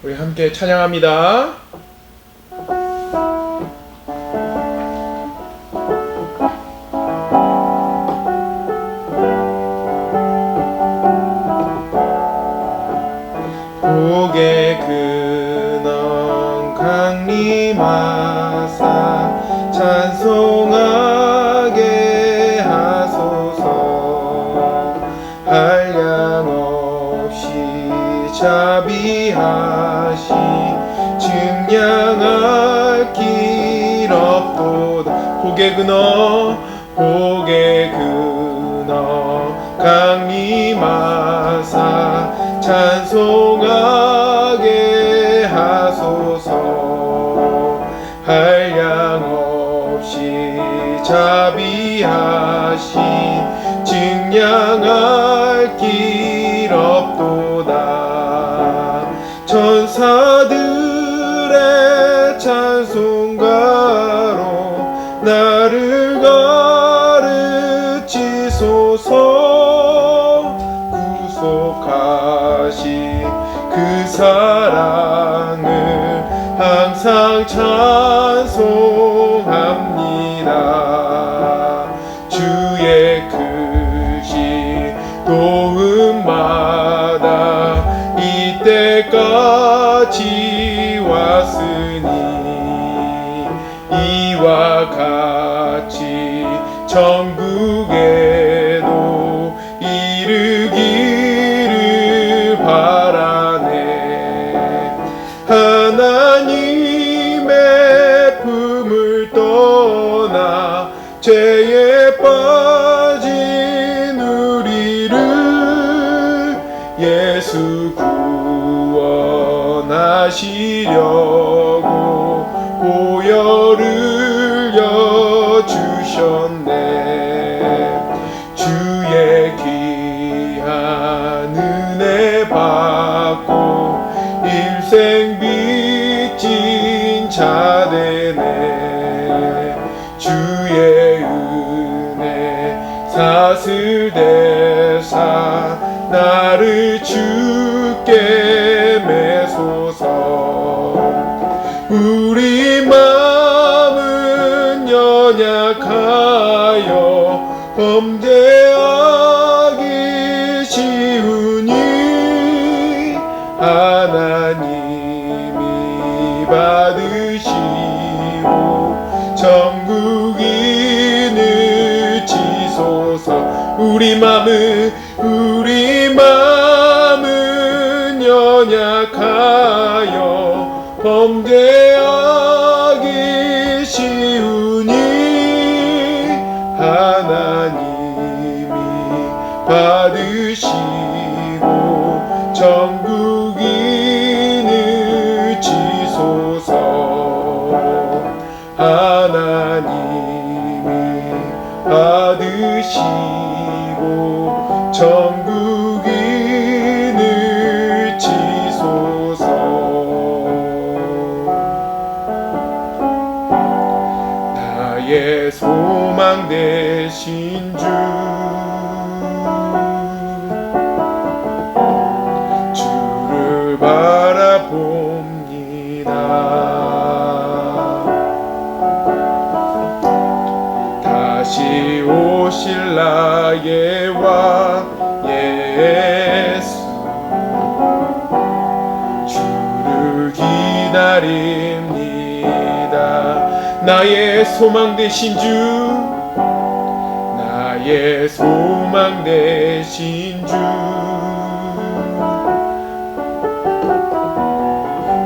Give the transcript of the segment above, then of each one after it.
우리 함께 찬양합니다. 복의 근원 강림하사 찬송하게 하소서. 한량 없이 자비하시 증량할 길 없도다. 복의 근원 복의 근원 강림하사 찬송하게 하소서. 한량 없이 자비하시 증량할 길 없도다. 천사들의 찬송가로 나를 가르치소서. 구속하신 그 사랑을 항상 찬송합니다. 주의 크신 도움마다 이때까지 왔으니 이와 같이 천국에도 이르기를 바라네. 하나님의 품을 떠나 죄에 빠진 우리를 예수 구원하시려고 보혈을 여주셨네. 주의 귀한 은혜 받고 일생 빚진 자 되네. 주의 은혜 사슬 대사 나를 주께 매소서. 우리 마음은 연약하여 범죄하기 쉬우니 하나님이 받으시오 천국인을 지소서. 우리 마음은 연약하여 범죄하기 쉬우니 하나님이 받으시고 천국인을 지소서. 하나님이 받으시고 천국인을 지소서. 나의 소망 되신 주 주를 바라봅니다. 다시 오실 나의 왕 예수 주를 기다립니다. 나의 소망 되신 주 나의 소망 되신 주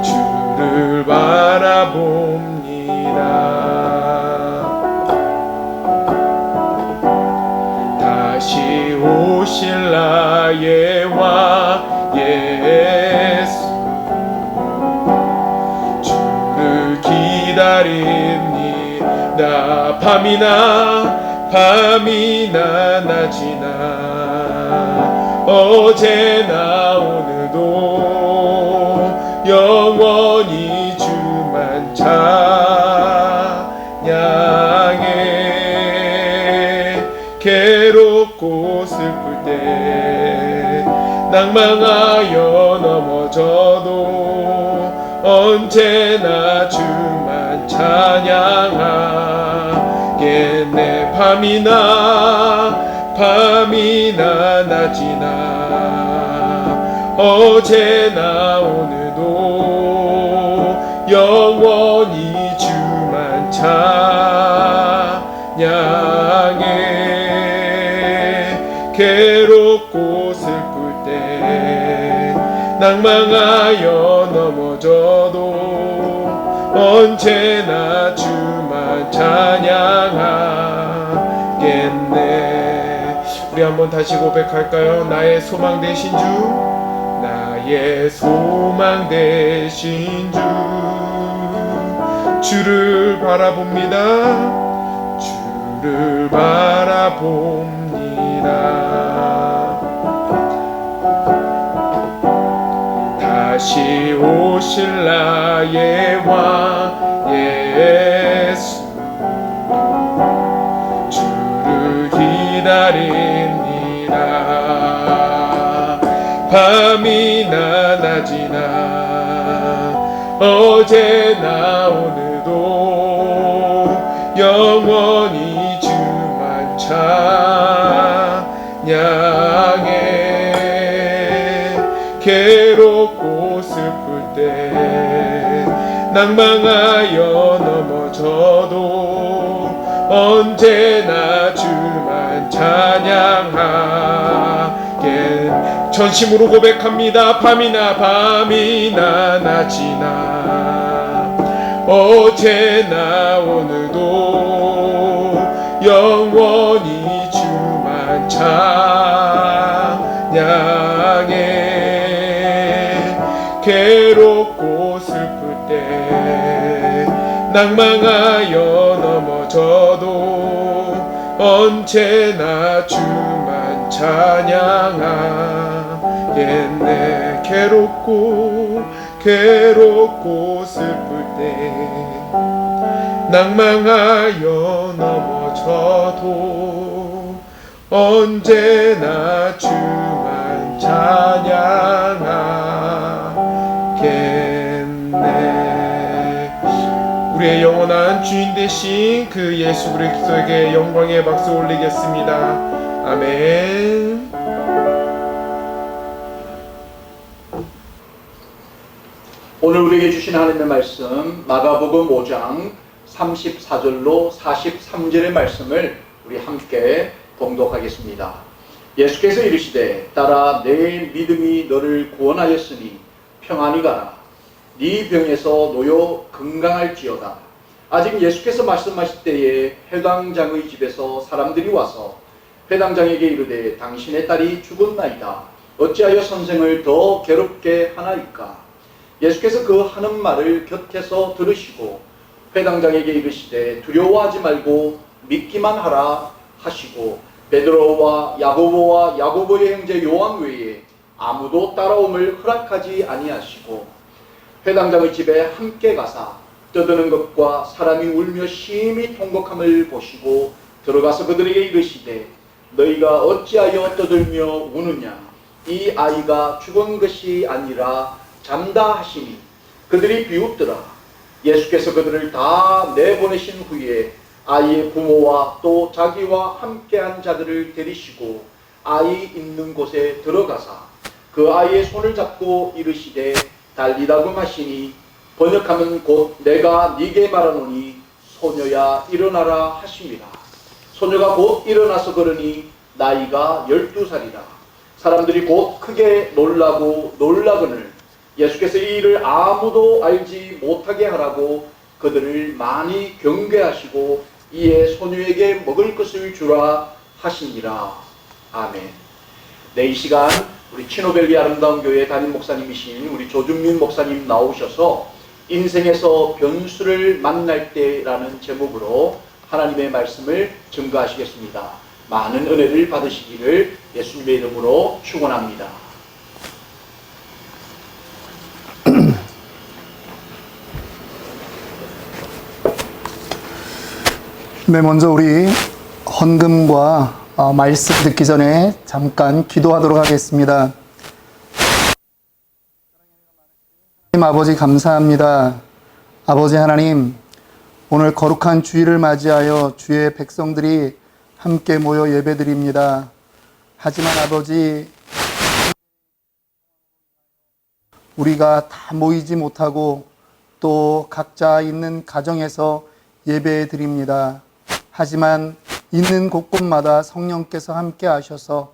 주를 바라봅니다. 다시 오실 나의 왕 예수 주를 기다립니다. 밤이나 낮이나 어제나 오늘도 영원히 주만 찬양해. 괴롭고 슬플 때 낭망하여 넘어져도 언제나 주만 찬양하겠네. 밤이나 낮이나 어제나 오늘도 영원히 주만 찬양해. 괴롭고 슬플 때 낭망하여 넘어져도 언제나 주만 찬양하겠네. 우리 한번 다시 고백할까요? 나의 소망 되신 주, 나의 소망 되신 주, 주를 바라봅니다. 주를 바라봅니다. 다시 오실 나의 왕 예수, 주를 기다립니다. 밤이나 낮이나 어제나 오늘도 영원히 주만 찬양해. 괴롭고 슬플 때 낭망하여 넘어져도 언제나 주만 찬양하게. 전심으로 고백합니다. 밤이나 낮이나 어제나 오늘도 영원히 주만 찬양해. 괴롭고 슬플 때 낭망하여 넘어져도 언제나 주만 찬양하겠네. 괴롭고 슬플 때 낭망하여 넘어져도 언제나 주만 찬양하겠네. 우리의 영원한 주인 되신 그 예수 그리스도에게 영광의 박수 올리겠습니다. 아멘. 오늘 우리에게 주신 하나님의 말씀 마가복음 5장 34절로 43절의 말씀을 우리 함께 봉독하겠습니다. 예수께서 이르시되 따라 내 믿음이 너를 구원하였으니 평안히 가라. 네 병에서 놓여 건강할지어다. 아직 예수께서 말씀하실 때에 회당장의 집에서 사람들이 와서 회당장에게 이르되 당신의 딸이 죽었나이다. 어찌하여 선생을 더 괴롭게 하나이까? 예수께서 그 하는 말을 곁에서 들으시고 회당장에게 이르시되 두려워하지 말고 믿기만 하라 하시고 베드로와 야고보의 형제 요한 외에 아무도 따라옴을 허락하지 아니하시고 회당장의 집에 함께 가사 떠드는 것과 사람이 울며 심히 통곡함을 보시고 들어가서 그들에게 이르시되 너희가 어찌하여 떠들며 우느냐? 이 아이가 죽은 것이 아니라 잠다 하시니 그들이 비웃더라. 예수께서 그들을 다 내보내신 후에 아이의 부모와 또 자기와 함께한 자들을 데리시고 아이 있는 곳에 들어가사 그 아이의 손을 잡고 이르시되 달리다금 하시니 번역하면 곧 내가 네게 말하노니 소녀야 일어나라 하십니다. 소녀가 곧 일어나서 걸으니 나이가 12살이라. 사람들이 곧 크게 놀라거늘 예수께서 이 일을 아무도 알지 못하게 하라고 그들을 많이 경계하시고 이에 소녀에게 먹을 것을 주라 하시니라. 아멘. 네, 이 시간 우리 치노벨리 아름다운 교회 담임 목사님이신 우리 조준민 목사님 나오셔서 인생에서 변수를 만날 때라는 제목으로 하나님의 말씀을 증거하시겠습니다. 많은 은혜를 받으시기를 예수님의 이름으로 축원합니다. 네, 먼저 우리 헌금과 말씀 듣기 전에 잠깐 기도하도록 하겠습니다. 아버지 감사합니다. 아버지 하나님, 오늘 거룩한 주일을 맞이하여 주의 백성들이 함께 모여 예배드립니다. 하지만 아버지, 우리가 다 모이지 못하고 또 각자 있는 가정에서 예배 드립니다. 하지만 있는 곳곳마다 성령께서 함께 하셔서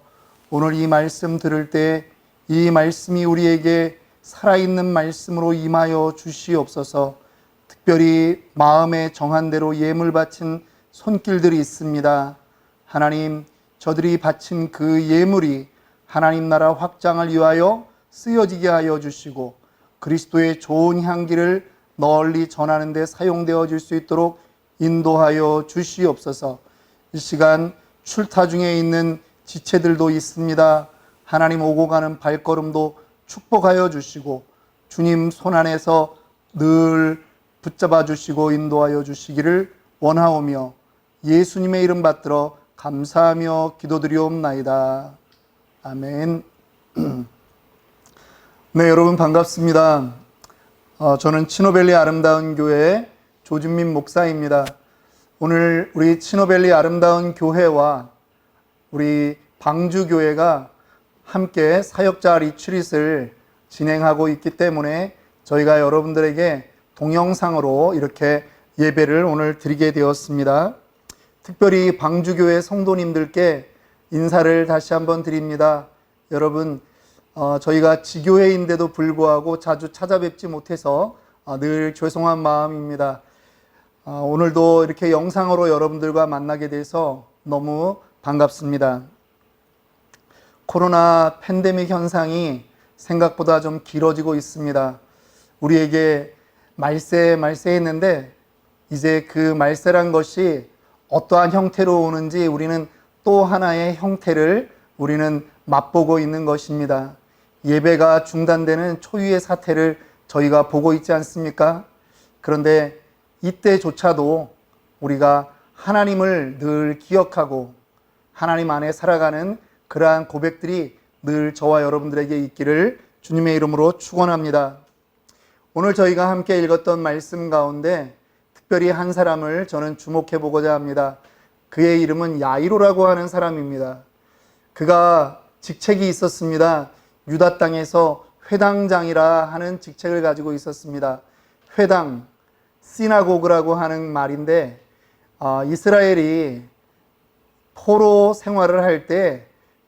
오늘 이 말씀 들을 때 이 말씀이 우리에게 살아있는 말씀으로 임하여 주시옵소서. 특별히 마음에 정한 대로 예물 바친 손길들이 있습니다. 하나님, 저들이 바친 그 예물이 하나님 나라 확장을 위하여 쓰여지게 하여 주시고 그리스도의 좋은 향기를 널리 전하는 데 사용되어질 수 있도록 인도하여 주시옵소서. 이 시간 출타 중에 있는 지체들도 있습니다. 하나님 오고 가는 발걸음도 축복하여 주시고 주님 손안에서 늘 붙잡아 주시고 인도하여 주시기를 원하오며 예수님의 이름 받들어 감사하며 기도드리옵나이다. 아멘. 네, 여러분 반갑습니다. 저는 치노밸리 아름다운 교회 조준민 목사입니다. 오늘 우리 치노밸리 아름다운 교회와 우리 방주교회가 함께 사역자 리트릿을 진행하고 있기 때문에 저희가 여러분들에게 동영상으로 이렇게 예배를 오늘 드리게 되었습니다. 특별히 방주교회 성도님들께 인사를 다시 한번 드립니다. 여러분, 저희가 지교회인데도 불구하고 자주 찾아뵙지 못해서 늘 죄송한 마음입니다. 오늘도 이렇게 영상으로 여러분들과 만나게 돼서 너무 반갑습니다. 코로나 팬데믹 현상이 생각보다 좀 길어지고 있습니다. 우리에게 말세 했는데 이제 그 말세란 것이 어떠한 형태로 오는지 우리는 또 하나의 형태를 우리는 맛보고 있는 것입니다. 예배가 중단되는 초유의 사태를 저희가 보고 있지 않습니까? 그런데 이때조차도 우리가 하나님을 늘 기억하고 하나님 안에 살아가는 그러한 고백들이 늘 저와 여러분들에게 있기를 주님의 이름으로 축원합니다. 오늘 저희가 함께 읽었던 말씀 가운데 특별히 한 사람을 저는 주목해 보고자 합니다. 그의 이름은 야이로라고 하는 사람입니다. 그가 직책이 있었습니다. 유다 땅에서 회당장이라 하는 직책을 가지고 있었습니다. 회당, 시나고그라고 하는 말인데 이스라엘이 포로 생활을 할 때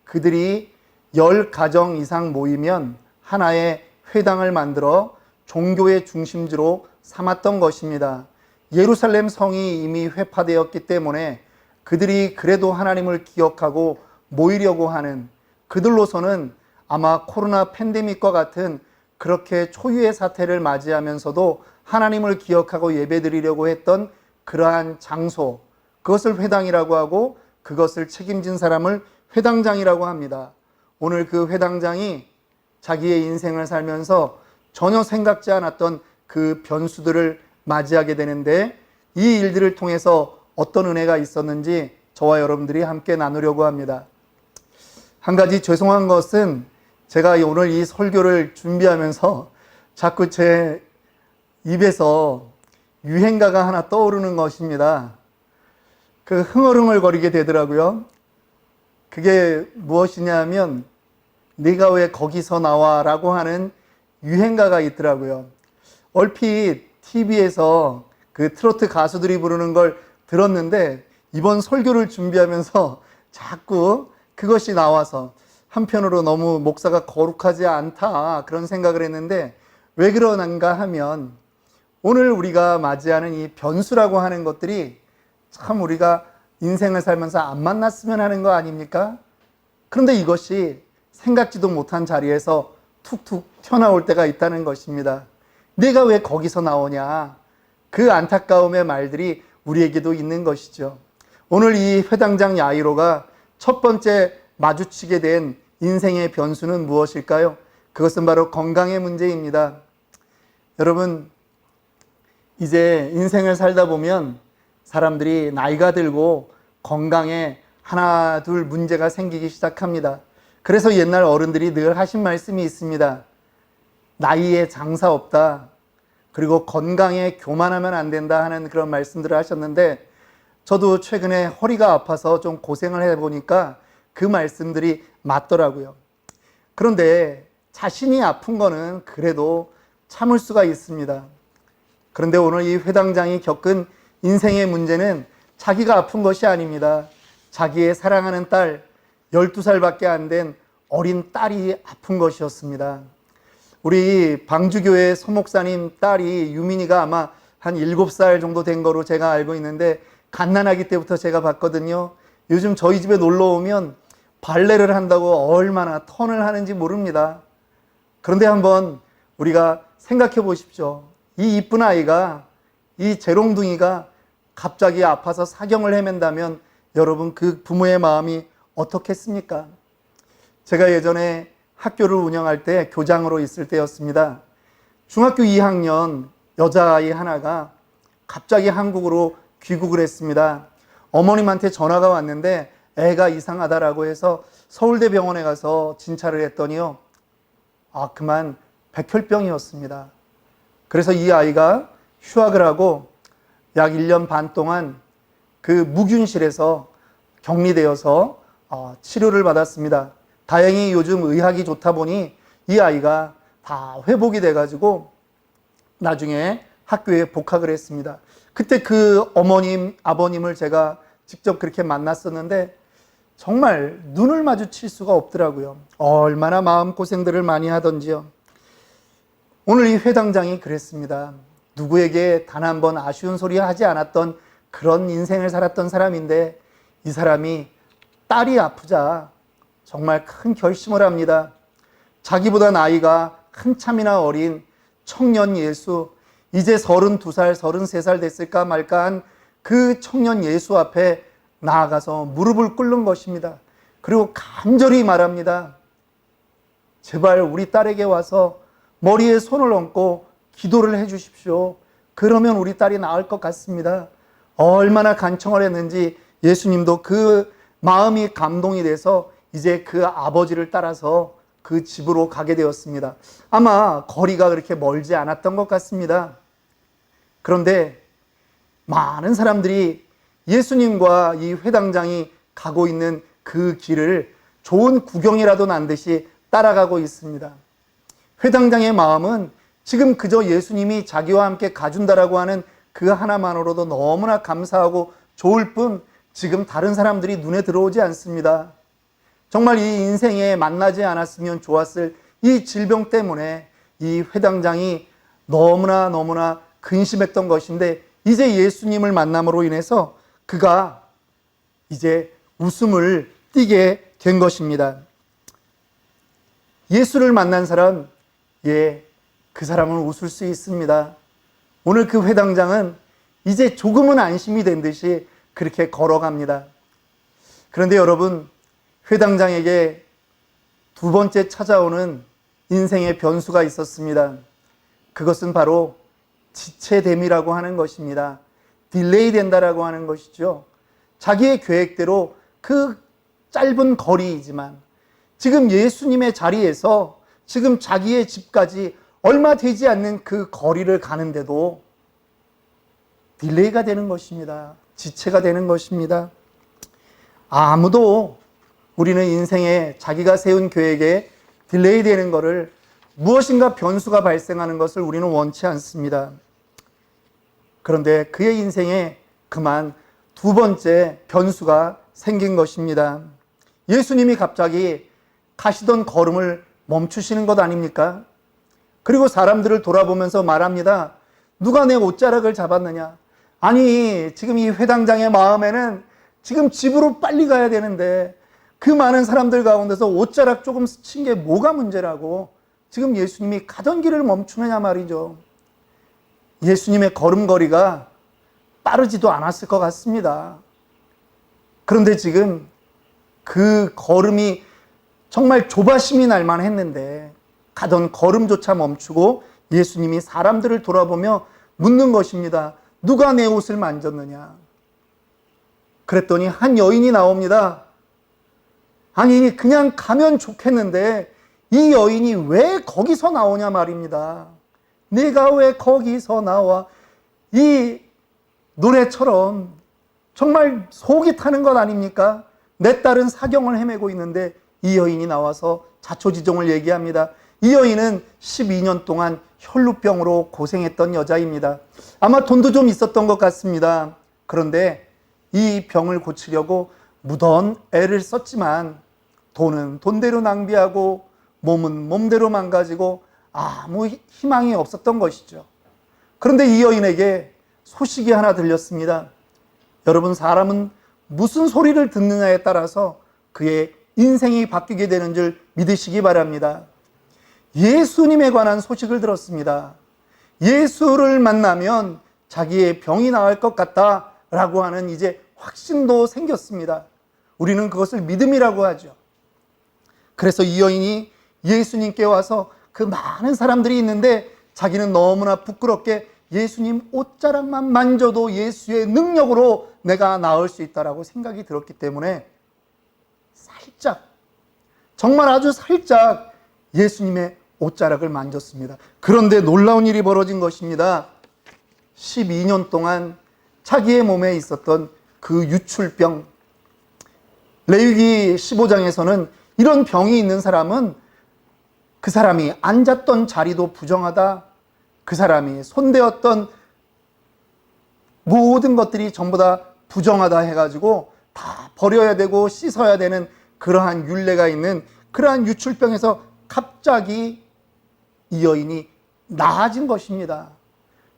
그들이 10가정 이상 모이면 하나의 회당을 만들어 종교의 중심지로 삼았던 것입니다. 예루살렘 성이 이미 회파되었기 때문에 그들이 그래도 하나님을 기억하고 모이려고 하는 그들로서는 아마 코로나 팬데믹과 같은 그렇게 초유의 사태를 맞이하면서도 하나님을 기억하고 예배드리려고 했던 그러한 장소, 그것을 회당이라고 하고 그것을 책임진 사람을 회당장이라고 합니다. 오늘 그 회당장이 자기의 인생을 살면서 전혀 생각지 않았던 그 변수들을 맞이하게 되는데 이 일들을 통해서 어떤 은혜가 있었는지 저와 여러분들이 함께 나누려고 합니다. 한 가지 죄송한 것은 제가 오늘 이 설교를 준비하면서 자꾸 제 입에서 유행가가 하나 떠오르는 것입니다. 그 흥얼흥얼거리게 되더라고요. 그게 무엇이냐면 네가 왜 거기서 나와 라고 하는 유행가가 있더라고요. 얼핏 TV에서 그 트로트 가수들이 부르는 걸 들었는데 이번 설교를 준비하면서 자꾸 그것이 나와서 한편으로 너무 목사가 거룩하지 않다 그런 생각을 했는데 왜 그러는가 하면 오늘 우리가 맞이하는 이 변수라고 하는 것들이 참 우리가 인생을 살면서 안 만났으면 하는 거 아닙니까? 그런데 이것이 생각지도 못한 자리에서 툭툭 튀어나올 때가 있다는 것입니다. 내가 왜 거기서 나오냐? 그 안타까움의 말들이 우리에게도 있는 것이죠. 오늘 이 회당장 야이로가 첫 번째 마주치게 된 인생의 변수는 무엇일까요? 그것은 바로 건강의 문제입니다. 여러분, 이제 인생을 살다 보면 사람들이 나이가 들고 건강에 하나 둘 문제가 생기기 시작합니다. 그래서 옛날 어른들이 늘 하신 말씀이 있습니다. 나이에 장사 없다. 그리고 건강에 교만하면 안 된다 하는 그런 말씀들을 하셨는데 저도 최근에 허리가 아파서 좀 고생을 해보니까 그 말씀들이 맞더라고요. 그런데 자신이 아픈 거는 그래도 참을 수가 있습니다. 그런데 오늘 이 회당장이 겪은 인생의 문제는 자기가 아픈 것이 아닙니다. 자기의 사랑하는 딸, 12살밖에 안 된 어린 딸이 아픈 것이었습니다. 우리 방주교회 소목사님 딸이 유민이가 아마 한 7살 정도 된 거로 제가 알고 있는데 갓난아기 때부터 제가 봤거든요. 요즘 저희 집에 놀러 오면 발레를 한다고 얼마나 턴을 하는지 모릅니다. 그런데 한번 우리가 생각해 보십시오. 이 이쁜 아이가, 이 재롱둥이가 갑자기 아파서 사경을 헤맨다면 여러분 그 부모의 마음이 어떻겠습니까? 제가 예전에 학교를 운영할 때 교장으로 있을 때였습니다. 중학교 2학년 여자아이 하나가 갑자기 한국으로 귀국을 했습니다. 어머님한테 전화가 왔는데 애가 이상하다라고 해서 서울대병원에 가서 진찰을 했더니요. 그만 백혈병이었습니다. 그래서 이 아이가 휴학을 하고 약 1년 반 동안 그 무균실에서 격리되어서 치료를 받았습니다. 다행히 요즘 의학이 좋다 보니 이 아이가 다 회복이 돼가지고 나중에 학교에 복학을 했습니다. 그때 그 어머님, 아버님을 제가 직접 그렇게 만났었는데 정말 눈을 마주칠 수가 없더라고요. 얼마나 마음고생들을 많이 하던지요. 오늘 이 회당장이 그랬습니다. 누구에게 단 한 번 아쉬운 소리 하지 않았던 그런 인생을 살았던 사람인데 이 사람이 딸이 아프자 정말 큰 결심을 합니다. 자기보다 나이가 한참이나 어린 청년 예수, 이제 32살, 33살 됐을까 말까 한 그 청년 예수 앞에 나아가서 무릎을 꿇는 것입니다. 그리고 간절히 말합니다. 제발 우리 딸에게 와서 머리에 손을 얹고 기도를 해 주십시오. 그러면 우리 딸이 나을 것 같습니다. 얼마나 간청을 했는지 예수님도 그 마음이 감동이 돼서 이제 그 아버지를 따라서 그 집으로 가게 되었습니다. 아마 거리가 그렇게 멀지 않았던 것 같습니다. 그런데 많은 사람들이 예수님과 이 회당장이 가고 있는 그 길을 좋은 구경이라도 난 듯이 따라가고 있습니다. 회당장의 마음은 지금 그저 예수님이 자기와 함께 가준다라고 하는 그 하나만으로도 너무나 감사하고 좋을 뿐 지금 다른 사람들이 눈에 들어오지 않습니다. 정말 이 인생에 만나지 않았으면 좋았을 이 질병 때문에 이 회당장이 너무나 근심했던 것인데 이제 예수님을 만남으로 인해서 그가 이제 웃음을 띠게 된 것입니다. 예수를 만난 사람, 그 사람은 웃을 수 있습니다. 오늘 그 회당장은 이제 조금은 안심이 된 듯이 그렇게 걸어갑니다. 그런데 여러분, 회당장에게 두 번째 찾아오는 인생의 변수가 있었습니다. 그것은 바로 지체됨이라고 하는 것입니다. 딜레이 된다라고 하는 것이죠. 자기의 계획대로 그 짧은 거리이지만 지금 예수님의 자리에서 지금 자기의 집까지 얼마 되지 않는 그 거리를 가는데도 딜레이가 되는 것입니다. 지체가 되는 것입니다. 아무도 우리는 인생에 자기가 세운 계획에 딜레이 되는 것을 무엇인가 변수가 발생하는 것을 우리는 원치 않습니다. 그런데 그의 인생에 그만 두 번째 변수가 생긴 것입니다. 예수님이 갑자기 가시던 걸음을 멈추시는 것 아닙니까? 그리고 사람들을 돌아보면서 말합니다. 누가 내 옷자락을 잡았느냐? 아니, 지금 이 회당장의 마음에는 지금 집으로 빨리 가야 되는데 그 많은 사람들 가운데서 옷자락 조금 스친 게 뭐가 문제라고 지금 예수님이 가던 길을 멈추느냐 말이죠. 예수님의 걸음걸이가 빠르지도 않았을 것 같습니다. 그런데 지금 그 걸음이 정말 조바심이 날만 했는데 가던 걸음조차 멈추고 예수님이 사람들을 돌아보며 묻는 것입니다. 누가 내 옷을 만졌느냐? 그랬더니 한 여인이 나옵니다. 아니, 그냥 가면 좋겠는데 이 여인이 왜 거기서 나오냐 말입니다. 내가 왜 거기서 나와? 이 노래처럼 정말 속이 타는 것 아닙니까? 내 딸은 사경을 헤매고 있는데 이 여인이 나와서 자초지종을 얘기합니다. 이 여인은 12년 동안 혈루병으로 고생했던 여자입니다. 아마 돈도 좀 있었던 것 같습니다. 그런데 이 병을 고치려고 무던 애를 썼지만 돈은 돈대로 낭비하고 몸은 몸대로 망가지고 아무 희망이 없었던 것이죠. 그런데 이 여인에게 소식이 하나 들렸습니다. 여러분, 사람은 무슨 소리를 듣느냐에 따라서 그의 인생이 바뀌게 되는 줄 믿으시기 바랍니다. 예수님에 관한 소식을 들었습니다. 예수를 만나면 자기의 병이 나을 것 같다라고 하는 이제 확신도 생겼습니다. 우리는 그것을 믿음이라고 하죠. 그래서 이 여인이 예수님께 와서 그 많은 사람들이 있는데 자기는 너무나 부끄럽게 예수님 옷자락만 만져도 예수의 능력으로 내가 나을 수 있다라고 생각이 들었기 때문에 살짝, 정말 아주 살짝 예수님의 옷자락을 만졌습니다. 그런데 놀라운 일이 벌어진 것입니다. 12년 동안 자기의 몸에 있었던 그 유출병, 레위기 15장에서는 이런 병이 있는 사람은 그 사람이 앉았던 자리도 부정하다, 그 사람이 손대었던 모든 것들이 전부 다 부정하다 해가지고 다 버려야 되고 씻어야 되는 그러한 율례가 있는 그러한 유출병에서 갑자기 이 여인이 나아진 것입니다.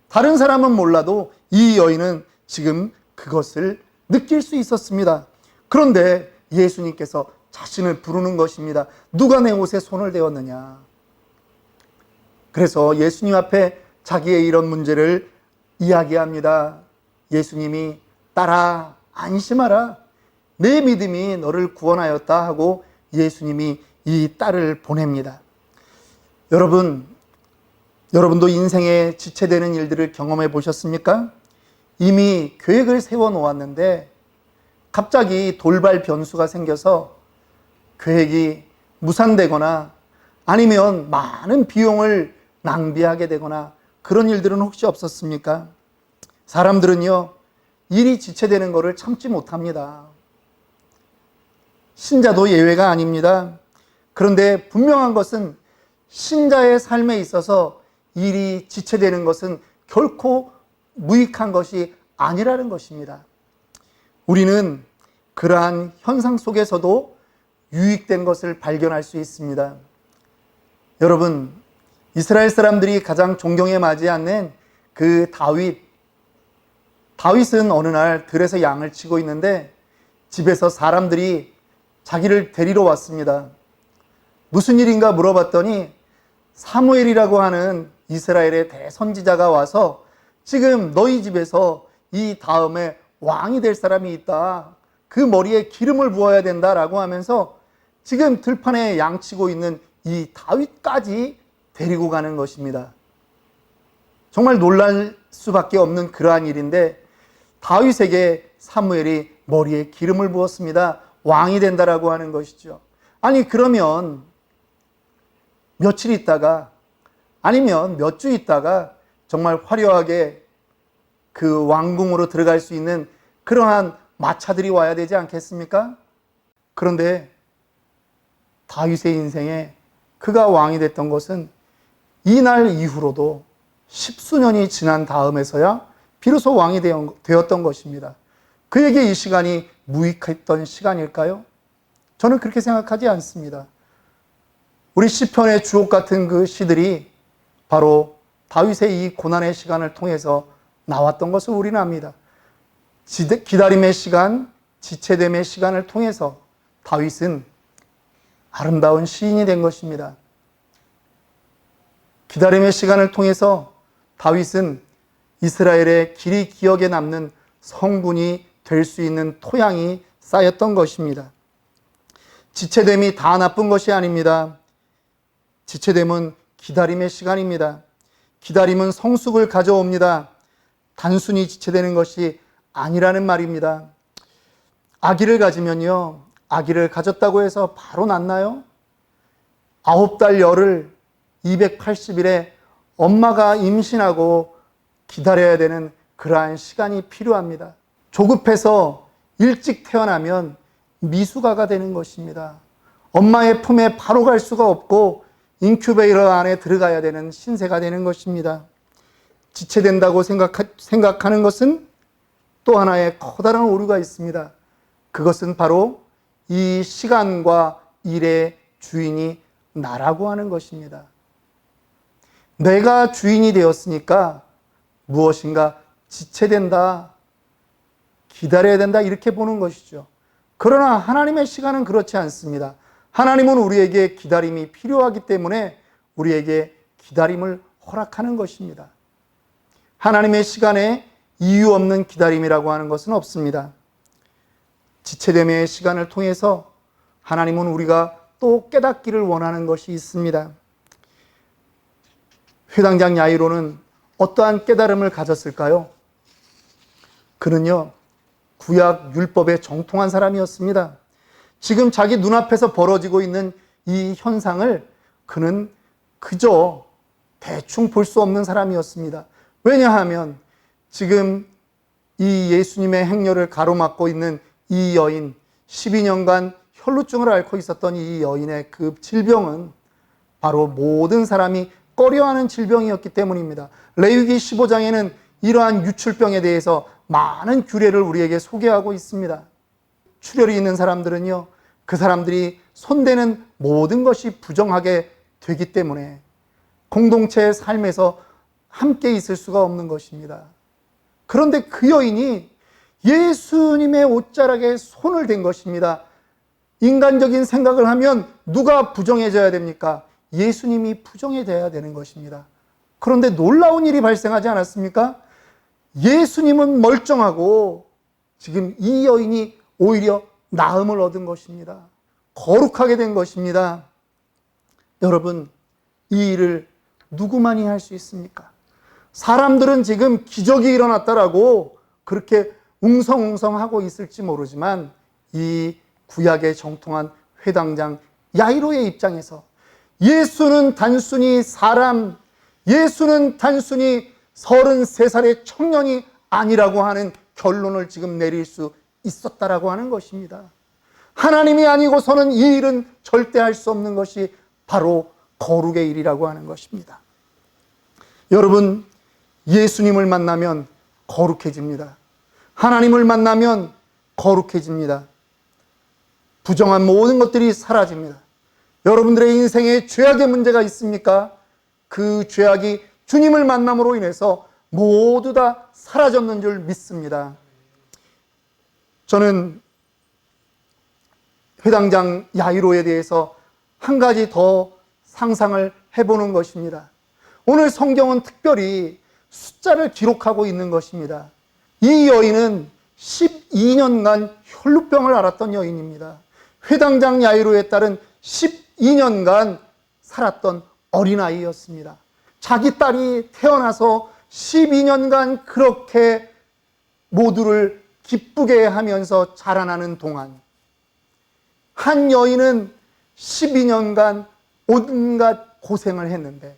다른 사람은 몰라도 이 여인은 지금 그것을 느낄 수 있었습니다. 그런데 예수님께서 자신을 부르는 것입니다. 누가 내 옷에 손을 대었느냐? 그래서 예수님 앞에 자기의 이런 문제를 이야기합니다. 예수님이 딸아, 안심하라. 내 믿음이 너를 구원하였다 하고 예수님이 이 딸을 보냅니다. 여러분도 인생에 지체되는 일들을 경험해 보셨습니까? 이미 계획을 세워 놓았는데 갑자기 돌발 변수가 생겨서 계획이 무산되거나 아니면 많은 비용을 낭비하게 되거나 그런 일들은 혹시 없었습니까? 사람들은요, 일이 지체되는 것을 참지 못합니다. 신자도 예외가 아닙니다. 그런데 분명한 것은 신자의 삶에 있어서 일이 지체되는 것은 결코 무익한 것이 아니라는 것입니다. 우리는 그러한 현상 속에서도 유익된 것을 발견할 수 있습니다. 여러분, 이스라엘 사람들이 가장 존경에 맞지 않는 그 다윗은 어느 날 들에서 양을 치고 있는데 집에서 사람들이 자기를 데리러 왔습니다. 무슨 일인가 물어봤더니 사무엘이라고 하는 이스라엘의 대선지자가 와서 지금 너희 집에서 이 다음에 왕이 될 사람이 있다. 그 머리에 기름을 부어야 된다라고 하면서 지금 들판에 양치고 있는 이 다윗까지 데리고 가는 것입니다. 정말 놀랄 수밖에 없는 그러한 일인데 다윗에게 사무엘이 머리에 기름을 부었습니다. 왕이 된다라고 하는 것이죠. 아니, 그러면 며칠 있다가 아니면 몇 주 있다가 정말 화려하게 그 왕궁으로 들어갈 수 있는 그러한 마차들이 와야 되지 않겠습니까? 그런데 다윗의 인생에 그가 왕이 됐던 것은 이날 이후로도 십수년이 지난 다음에서야 비로소 왕이 되었던 것입니다. 그에게 이 시간이 무익했던 시간일까요? 저는 그렇게 생각하지 않습니다. 우리 시편의 주옥 같은 그 시들이 바로 다윗의 이 고난의 시간을 통해서 나왔던 것을 우리는 압니다. 기다림의 시간, 지체됨의 시간을 통해서 다윗은 아름다운 시인이 된 것입니다. 기다림의 시간을 통해서 다윗은 이스라엘의 길이 기억에 남는 성분이 될 수 있는 토양이 쌓였던 것입니다. 지체됨이 다 나쁜 것이 아닙니다. 지체됨은 기다림의 시간입니다. 기다림은 성숙을 가져옵니다. 단순히 지체되는 것이 아니라는 말입니다. 아기를 가지면요, 아기를 가졌다고 해서 바로 낫나요? 9달 열을 280일에 엄마가 임신하고 기다려야 되는 그러한 시간이 필요합니다. 조급해서 일찍 태어나면 미숙아가 되는 것입니다. 엄마의 품에 바로 갈 수가 없고 인큐베이터 안에 들어가야 되는 신세가 되는 것입니다. 지체된다고 생각하는 것은 또 하나의 커다란 오류가 있습니다. 그것은 바로 이 시간과 일의 주인이 나라고 하는 것입니다. 내가 주인이 되었으니까 무엇인가 지체된다, 기다려야 된다 이렇게 보는 것이죠. 그러나 하나님의 시간은 그렇지 않습니다. 하나님은 우리에게 기다림이 필요하기 때문에 우리에게 기다림을 허락하는 것입니다. 하나님의 시간에 이유 없는 기다림이라고 하는 것은 없습니다. 지체됨의 시간을 통해서 하나님은 우리가 또 깨닫기를 원하는 것이 있습니다. 회당장 야이로는 어떠한 깨달음을 가졌을까요? 그는요, 구약 율법에 정통한 사람이었습니다. 지금 자기 눈앞에서 벌어지고 있는 이 현상을 그는 그저 대충 볼 수 없는 사람이었습니다. 왜냐하면 지금 이 예수님의 행렬을 가로막고 있는 이 여인, 12년간 혈루증을 앓고 있었던 이 여인의 그 질병은 바로 모든 사람이 꺼려하는 질병이었기 때문입니다. 레위기 15장에는 이러한 유출병에 대해서 많은 규례를 우리에게 소개하고 있습니다. 출혈이 있는 사람들은요, 그 사람들이 손대는 모든 것이 부정하게 되기 때문에 공동체의 삶에서 함께 있을 수가 없는 것입니다. 그런데 그 여인이 예수님의 옷자락에 손을 댄 것입니다. 인간적인 생각을 하면 누가 부정해져야 됩니까? 예수님이 부정해져야 되는 것입니다. 그런데 놀라운 일이 발생하지 않았습니까? 예수님은 멀쩡하고 지금 이 여인이 오히려 나음을 얻은 것입니다. 거룩하게 된 것입니다. 여러분, 이 일을 누구만이 할 수 있습니까? 사람들은 지금 기적이 일어났다라고 그렇게 웅성웅성하고 있을지 모르지만 이 구약에 정통한 회당장 야이로의 입장에서 예수는 단순히 사람, 예수는 단순히 33살의 청년이 아니라고 하는 결론을 지금 내릴 수 있었다라고 하는 것입니다. 하나님이 아니고서는 이 일은 절대 할 수 없는 것이 바로 거룩의 일이라고 하는 것입니다. 여러분, 예수님을 만나면 거룩해집니다. 하나님을 만나면 거룩해집니다. 부정한 모든 것들이 사라집니다. 여러분들의 인생에 죄악의 문제가 있습니까? 그 죄악이 주님을 만남으로 인해서 모두 다 사라졌는 줄 믿습니다. 저는 회당장 야이로에 대해서 한 가지 더 상상을 해보는 것입니다. 오늘 성경은 특별히 숫자를 기록하고 있는 것입니다. 이 여인은 12년간 혈루병을 앓았던 여인입니다. 회당장 야이로에 따른 12년간 살았던 어린아이였습니다. 자기 딸이 태어나서 12년간 그렇게 모두를 기쁘게 하면서 자라나는 동안 한 여인은 12년간 온갖 고생을 했는데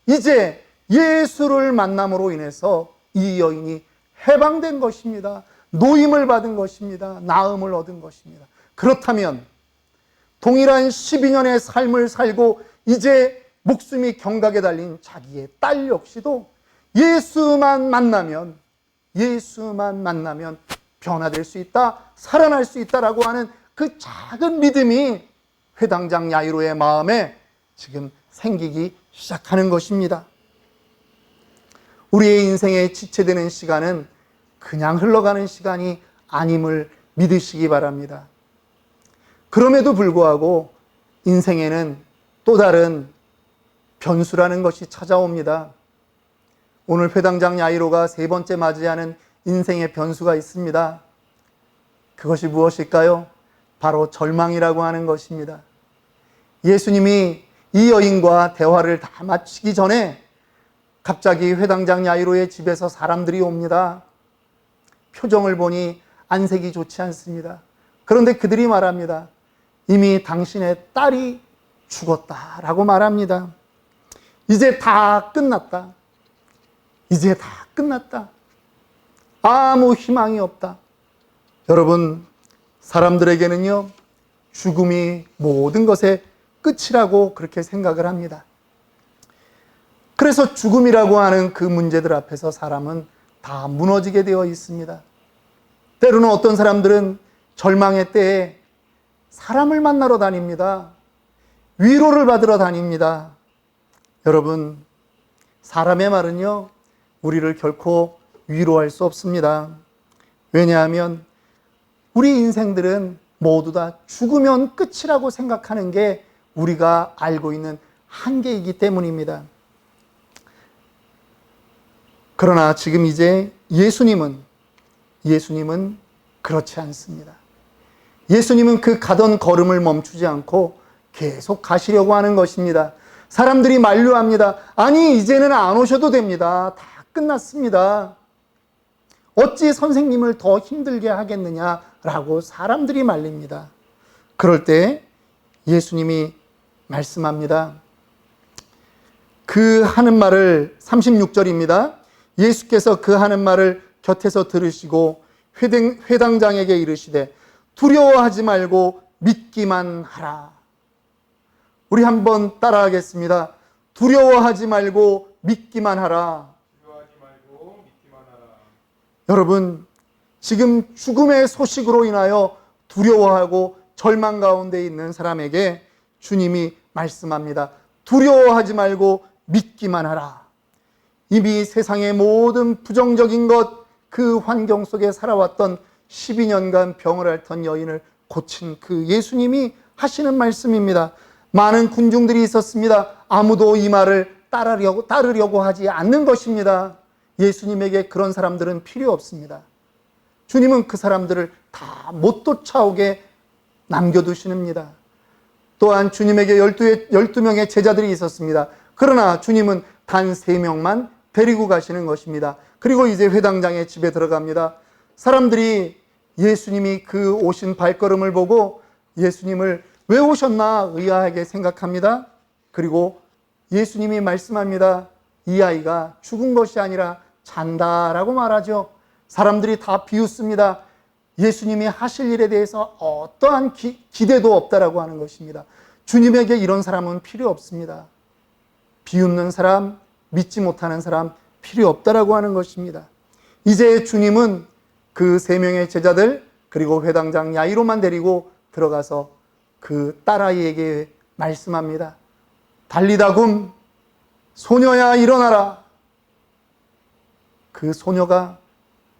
이제 예수를 만남으로 인해서 이 여인이 해방된 것입니다. 노임을 받은 것입니다. 나음을 얻은 것입니다. 그렇다면 동일한 12년의 삶을 살고 이제 목숨이 경각에 달린 자기의 딸 역시도 예수만 만나면 변화될 수 있다, 살아날 수 있다라고 하는 그 작은 믿음이 회당장 야이로의 마음에 지금 생기기 시작하는 것입니다. 우리의 인생에 지체되는 시간은 그냥 흘러가는 시간이 아님을 믿으시기 바랍니다. 그럼에도 불구하고 인생에는 또 다른 변수라는 것이 찾아옵니다. 오늘 회당장 야이로가 세 번째 맞이하는 인생의 변수가 있습니다. 그것이 무엇일까요? 바로 절망이라고 하는 것입니다. 예수님이 이 여인과 대화를 다 마치기 전에 갑자기 회당장 야이로의 집에서 사람들이 옵니다. 표정을 보니 안색이 좋지 않습니다. 그런데 그들이 말합니다. 이미 당신의 딸이 죽었다라고 말합니다. 이제 다 끝났다. 이제 다 끝났다. 아무 희망이 없다. 여러분, 사람들에게는요, 죽음이 모든 것의 끝이라고 그렇게 생각을 합니다. 그래서 죽음이라고 하는 그 문제들 앞에서 사람은 다 무너지게 되어 있습니다. 때로는 어떤 사람들은 절망의 때에 사람을 만나러 다닙니다. 위로를 받으러 다닙니다. 여러분, 사람의 말은요, 우리를 결코 위로할 수 없습니다. 왜냐하면 우리 인생들은 모두 다 죽으면 끝이라고 생각하는 게 우리가 알고 있는 한계이기 때문입니다. 그러나 지금 이제 예수님은 그렇지 않습니다. 예수님은 그 가던 걸음을 멈추지 않고 계속 가시려고 하는 것입니다. 사람들이 만류합니다. 아니, 이제는 안 오셔도 됩니다. 다 끝났습니다. 어찌 선생님을 더 힘들게 하겠느냐라고 사람들이 말립니다. 그럴 때 예수님이 말씀합니다. 그 하는 말을 36절입니다. 예수께서 그 하는 말을 곁에서 들으시고 회당장에게 이르시되 두려워하지 말고 믿기만 하라. 우리 한번 따라하겠습니다. 두려워하지 말고 믿기만 하라. 여러분, 지금 죽음의 소식으로 인하여 두려워하고 절망 가운데 있는 사람에게 주님이 말씀합니다. 두려워하지 말고 믿기만 하라. 이미 세상의 모든 부정적인 것, 그 환경 속에 살아왔던 12년간 병을 앓던 여인을 고친 그 예수님이 하시는 말씀입니다. 많은 군중들이 있었습니다. 아무도 이 말을 따르려고 하지 않는 것입니다. 예수님에게 그런 사람들은 필요 없습니다. 주님은 그 사람들을 다 못 쫓아오게 남겨두시는니다. 또한 주님에게 12명의 제자들이 있었습니다. 그러나 주님은 단 3명만 데리고 가시는 것입니다. 그리고 이제 회당장의 집에 들어갑니다. 사람들이 예수님이 그 오신 발걸음을 보고 예수님을 왜 오셨나 의아하게 생각합니다. 그리고 예수님이 말씀합니다. 이 아이가 죽은 것이 아니라 잔다라고 말하죠. 사람들이 다 비웃습니다. 예수님이 하실 일에 대해서 어떠한 기대도 없다라고 하는 것입니다. 주님에게 이런 사람은 필요 없습니다. 비웃는 사람, 믿지 못하는 사람 필요 없다라고 하는 것입니다. 이제 주님은 그 3명의 제자들 그리고 회당장 야이로만 데리고 들어가서 그 딸아이에게 말씀합니다. 달리다굼, 소녀야 일어나라. 그 소녀가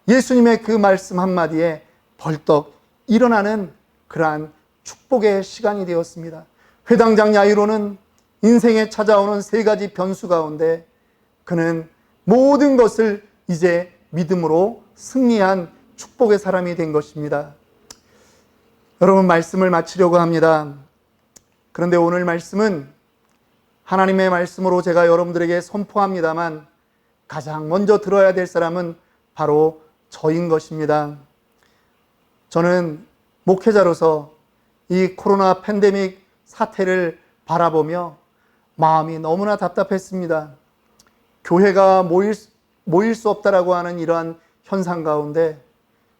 예수님의 그 말씀 한마디에 벌떡 일어나는 그러한 축복의 시간이 되었습니다. 회당장 야이로는 인생에 찾아오는 3가지 변수 가운데 그는 모든 것을 이제 믿음으로 승리한 축복의 사람이 된 것입니다. 여러분, 말씀을 마치려고 합니다. 그런데 오늘 말씀은 하나님의 말씀으로 제가 여러분들에게 선포합니다만 가장 먼저 들어야 될 사람은 바로 저인 것입니다. 저는 목회자로서 이 코로나 팬데믹 사태를 바라보며 마음이 너무나 답답했습니다. 교회가 모일 수 없다라고 하는 이러한 현상 가운데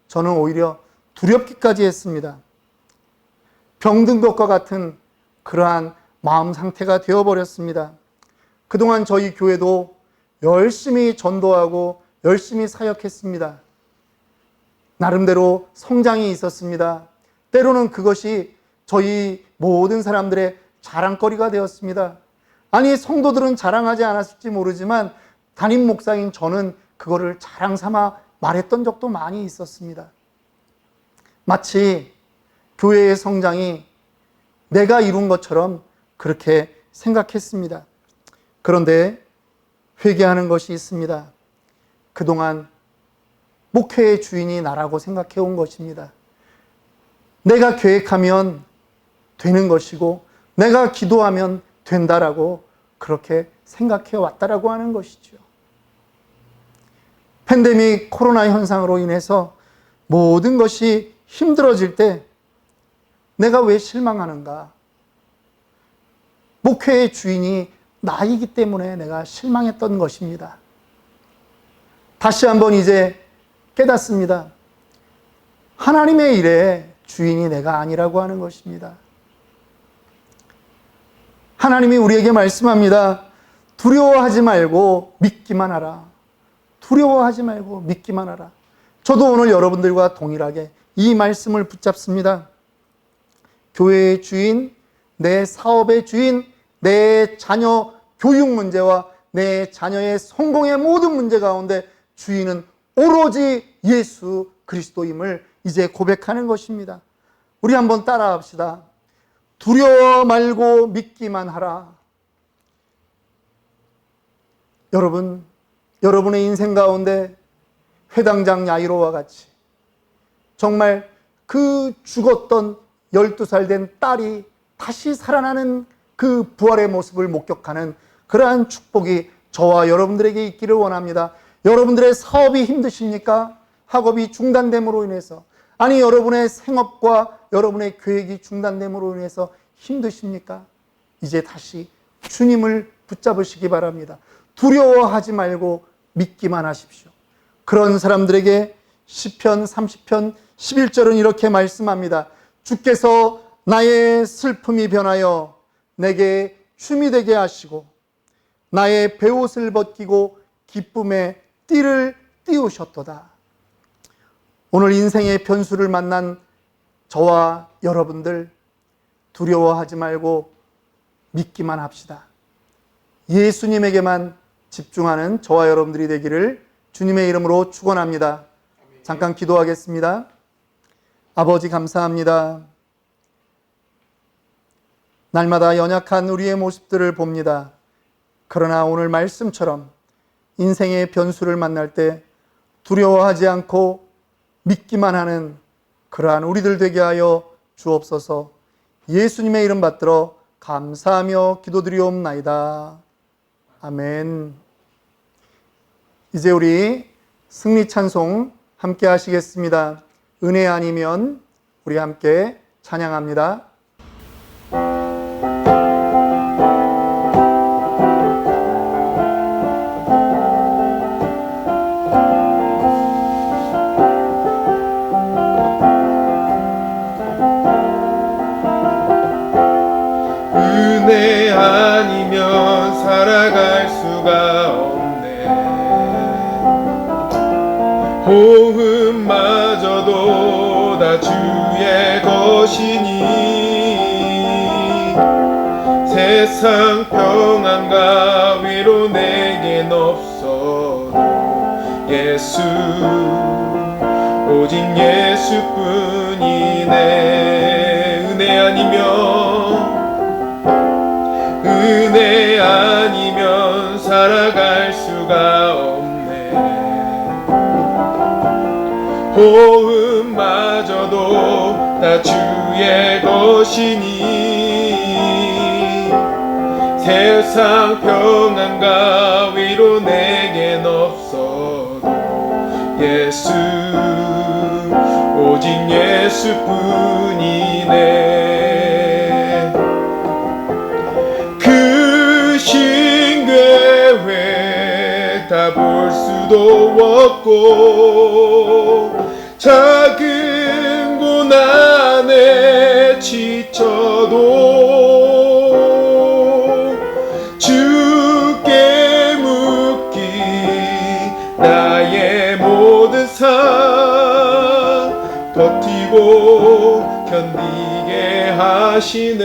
저는 오히려 두렵기까지 했습니다. 병든 것과 같은 그러한 마음 상태가 되어버렸습니다. 그동안 저희 교회도 열심히 전도하고 열심히 사역했습니다. 나름대로 성장이 있었습니다. 때로는 그것이 저희 모든 사람들의 자랑거리가 되었습니다. 아니, 성도들은 자랑하지 않았을지 모르지만 담임 목사인 저는 그거를 자랑 삼아 말했던 적도 많이 있었습니다. 마치 교회의 성장이 내가 이룬 것처럼 그렇게 생각했습니다. 그런데 회개하는 것이 있습니다. 그동안 목회의 주인이 나라고 생각해 온 것입니다. 내가 계획하면 되는 것이고 내가 기도하면 된다라고 그렇게 생각해 왔다라고 하는 것이죠. 팬데믹 코로나 현상으로 인해서 모든 것이 힘들어질 때 내가 왜 실망하는가? 목회의 주인이 나이기 때문에 내가 실망했던 것입니다. 다시 한번 이제 깨닫습니다. 하나님의 일에 주인이 내가 아니라고 하는 것입니다. 하나님이 우리에게 말씀합니다. 두려워하지 말고 믿기만 하라. 두려워하지 말고 믿기만 하라. 저도 오늘 여러분들과 동일하게 이 말씀을 붙잡습니다. 교회의 주인, 내 사업의 주인, 내 자녀 교육 문제와 내 자녀의 성공의 모든 문제 가운데 주인은 오로지 예수 그리스도임을 이제 고백하는 것입니다. 우리 한번 따라합시다. 두려워 말고 믿기만 하라. 여러분, 여러분의 인생 가운데 회당장 야이로와 같이 정말 그 죽었던 12살 된 딸이 다시 살아나는 그 부활의 모습을 목격하는 그러한 축복이 저와 여러분들에게 있기를 원합니다. 여러분들의 사업이 힘드십니까? 학업이 중단됨으로 인해서, 아니 여러분의 생업과 여러분의 계획이 중단됨으로 인해서 힘드십니까? 이제 다시 주님을 붙잡으시기 바랍니다. 두려워하지 말고 믿기만 하십시오. 그런 사람들에게 시편 30편 11절은 이렇게 말씀합니다. 주께서 나의 슬픔이 변하여 내게 춤이 되게 하시고 나의 베옷을 벗기고 기쁨의 띠를 띄우셨도다. 오늘 인생의 변수를 만난 저와 여러분들, 두려워하지 말고 믿기만 합시다. 예수님에게만 집중하는 저와 여러분들이 되기를 주님의 이름으로 축원합니다. 잠깐 기도하겠습니다. 아버지 감사합니다. 날마다 연약한 우리의 모습들을 봅니다. 그러나 오늘 말씀처럼 인생의 변수를 만날 때 두려워하지 않고 믿기만 하는 그러한 우리들 되게 하여 주옵소서. 예수님의 이름 받들어 감사하며 기도드리옵나이다. 아멘. 이제 우리 승리 찬송 함께 하시겠습니다. 은혜 아니면 우리 함께 찬양합니다. 은혜 아니면 살아갈 수가 없네. 호흡마저도 다 주의 것이니 세상 평안과 위로 내겐 없어도 예수, 오직 예수뿐이네. 은혜 아니면 살아갈 수가 없네. 호흡마저도 다 주의 것이니 세상 평안과 위로 내겐 없어도 예수, 오직 예수뿐이네. 다 볼 수도 없고 작은 고난에 지쳐도 주께 묻기 나의 모든 삶 버티고 견디게 하시네.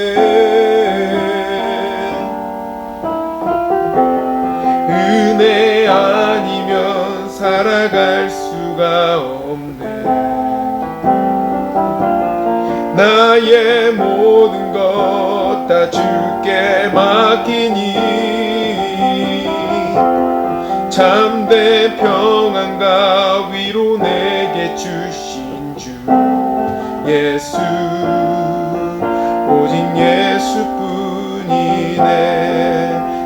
은혜 아니면 살아갈 수가 없네. 나의 모든 것 다 주께 맡기니 참된 평안과 위로 내게 주신 주 예수, 오직 예수뿐이네.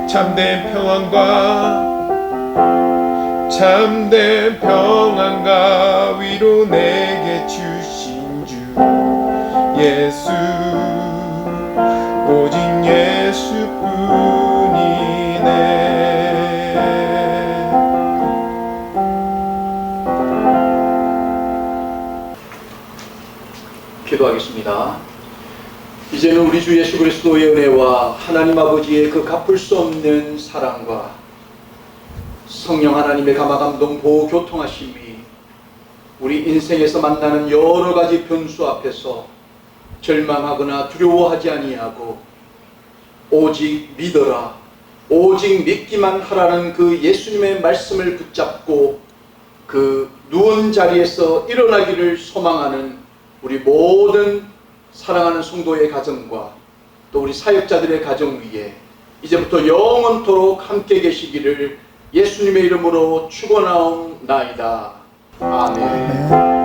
참된 평안과 위로 내게 주신 주 예수, 오직 예수뿐 기도하겠습니다. 이제는 우리 주 예수 그리스도의 은혜와 하나님 아버지의 그 갚을 수 없는 사랑과 성령 하나님의 감화감동 보호 교통하심이 우리 인생에서 만나는 여러 가지 변수 앞에서 절망하거나 두려워하지 아니하고 오직 믿어라, 오직 믿기만 하라는 그 예수님의 말씀을 붙잡고 그 누운 자리에서 일어나기를 소망하는 우리 모든 사랑하는 성도의 가정과 또 우리 사역자들의 가정 위에 이제부터 영원토록 함께 계시기를 예수님의 이름으로 축원하옵나이다. 아멘.